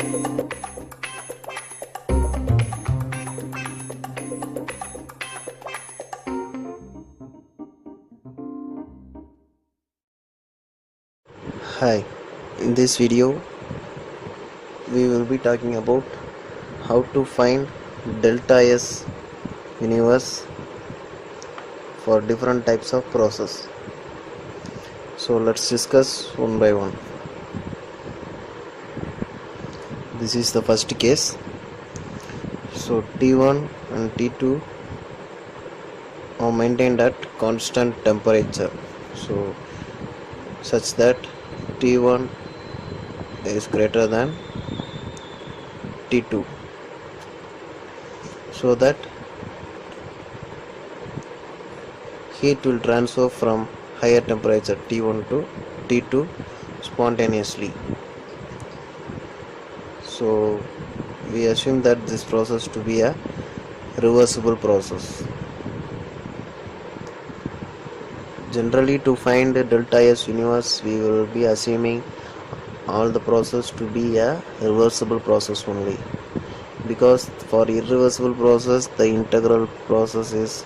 Hi, in this video we will be talking about how to find delta S universe for different types of process. So let's discuss one by one. This is the first case. So T1 and T2 are maintained at constant temperature, so such that T1 is greater than T2, so that heat will transfer from higher temperature T1 to T2 spontaneously. So we assume that this process to be a reversible process. Generally, to find the delta S universe, we will be assuming all the process to be a reversible process only, because for irreversible process the integral process is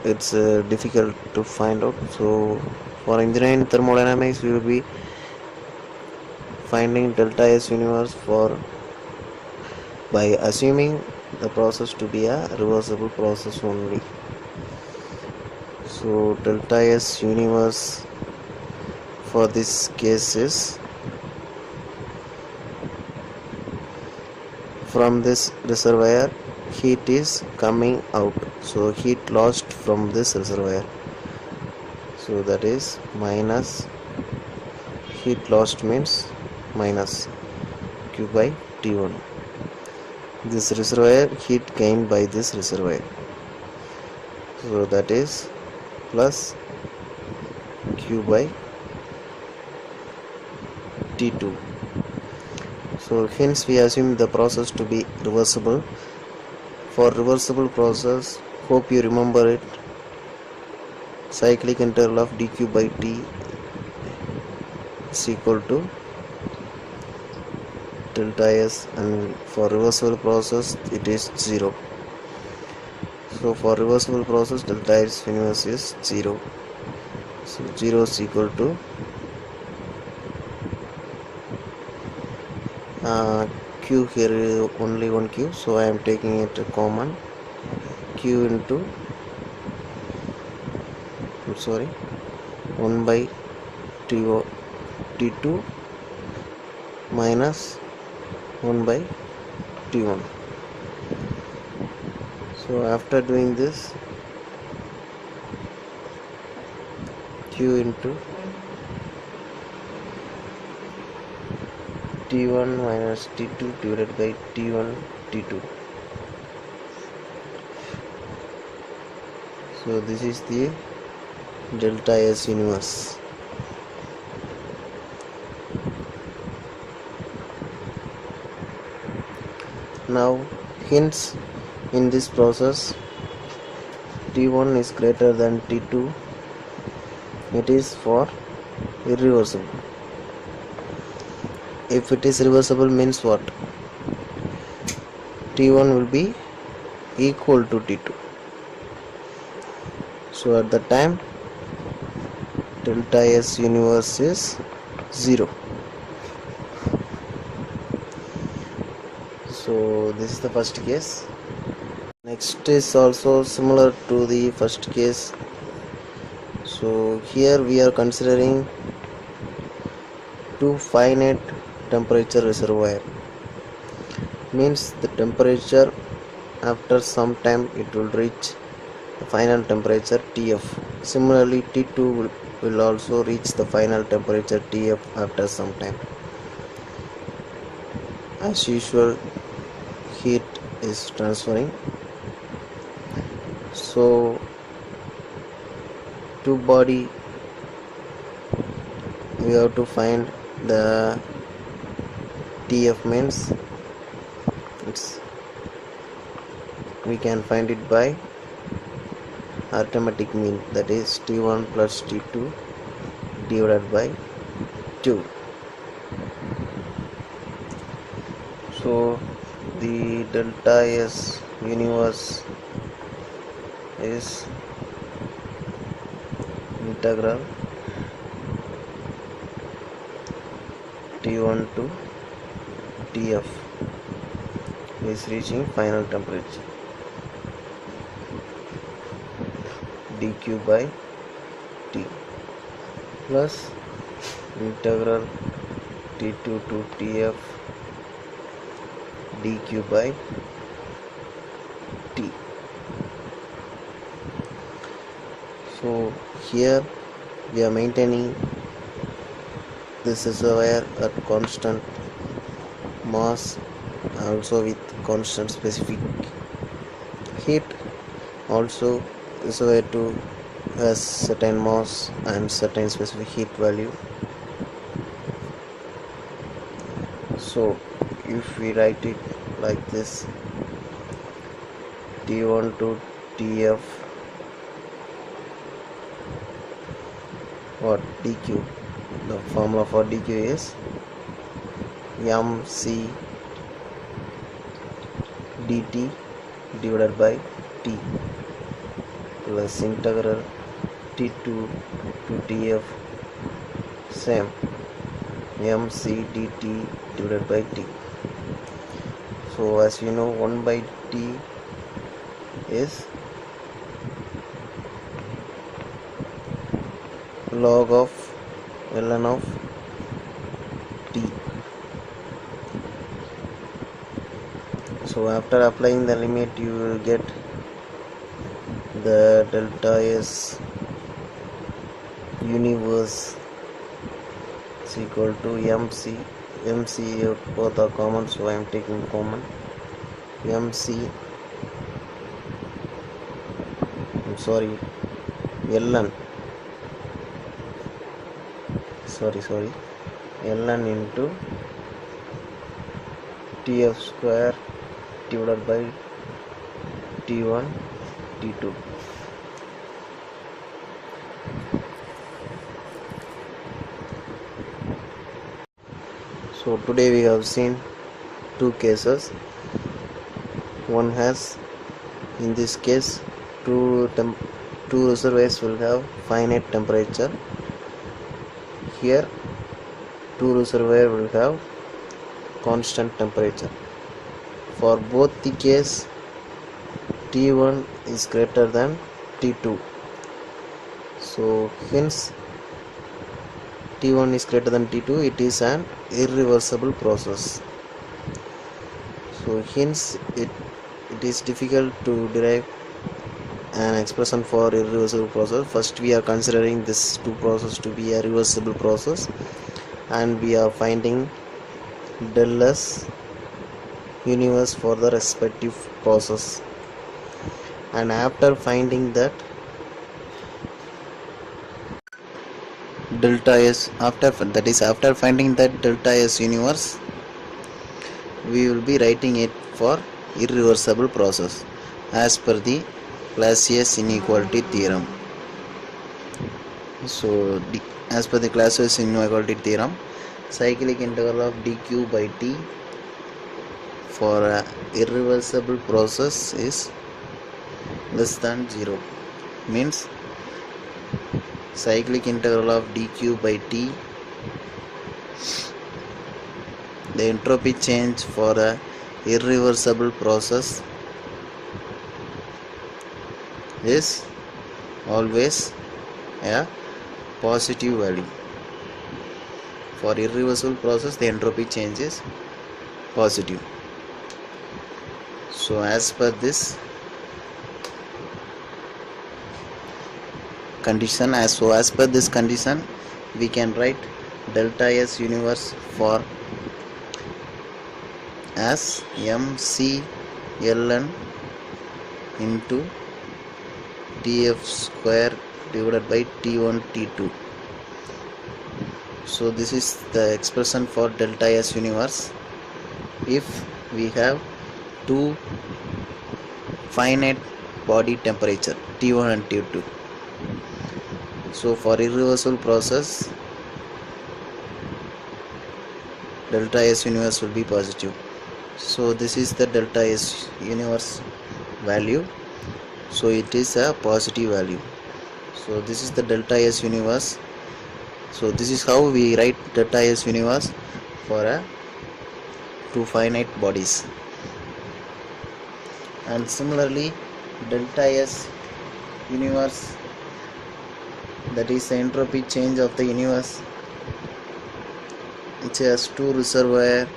it's difficult to find out. So for engineering thermodynamics we will be finding delta S universe by assuming the process to be a reversible process only. So delta S universe for this case is from this reservoir heat is coming out, so heat lost from this reservoir, so that is minus heat lost means minus Q by T1. This reservoir heat gained by this reservoir, so that is plus Q by T2. So hence we assume the process to be reversible. For reversible process, hope you remember it, cyclic integral of dq by t is equal to delta S, and for reversible process it is 0. So for reversible process delta S universe is 0. So 0 is equal to Q here is only one Q, so I am taking it common, Q into 1 by T2 minus 1 by T1. So after doing this, Q into T1 minus T2 divided by T1 T2. So this is the delta S universe. Now hence in this process T1 is greater than T2, it is for irreversible. If it is reversible means what? T1 will be equal to T2. So at the time delta S universe is 0. So this is the first case. Next is also similar to the first case. So here we are considering two finite temperature reservoir, means the temperature after some time it will reach the final temperature TF. Similarly T2 will also reach the final temperature TF after some time. As usual, heat is transferring. So two body we have to find the TF means we can find it by arithmetic mean, that is T1 plus T2 divided by 2. So the delta S universe is integral T1 to Tf is reaching final temperature dq by T plus integral T2 to Tf dq by T. So here we are maintaining this reservoir at constant mass, also with constant specific heat. Also reservoir 2 has certain mass and certain specific heat value. So if we write it like this, T1 to Tf what dq, the formula for dq is mc dt divided by T plus integral T2 to Tf same mc dt divided by T. So as you know, 1 by T is log of ln of T. So after applying the limit, you will get the delta S universe is equal to MC both are common, so I am taking common. MC, I'm sorry, ln, ln into Tf square divided by T1 T2. So today we have seen two cases. One has, in this case, two reservoirs will have finite temperature. Here two reservoirs will have constant temperature. For both the case, T1 is greater than T2. So hence T1 is greater than T2, it is an irreversible process. So hence it is difficult to derive an expression for irreversible process. First we are considering this two process to be a reversible process, and we are finding del S universe for the respective process. And after finding that delta S, after finding that delta S universe, we will be writing it for irreversible process as per the Clausius inequality theorem. So as per the Clausius inequality theorem, cyclic integral of dq by T for a irreversible process is less than 0. Means cyclic integral of dq by T, the entropy change for a irreversible process is always a positive value. For irreversible process, the entropy change is positive. So as per this condition, as per this condition, we can write delta S universe for as MC ln into Tf square divided by T1 T2. So this is the expression for delta S universe if we have two finite body temperature T1 and T2. So for irreversible process, delta S universe will be positive. So this is the delta S universe value, so it is a positive value. So this is the delta S universe. So this is how we write delta S universe for a two finite bodies. And similarly, delta S universe, that is the entropy change of the universe, it has two reservoir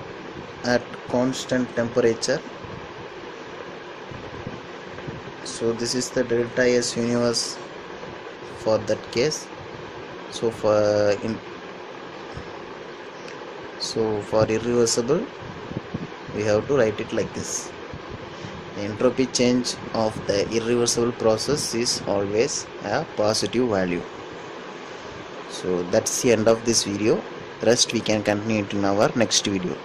at constant temperature. So this is the delta S universe for that case. So for irreversible, we have to write it like this. The entropy change of the irreversible process is always a positive value. So that's the end of this video. Rest we can continue it in our next video.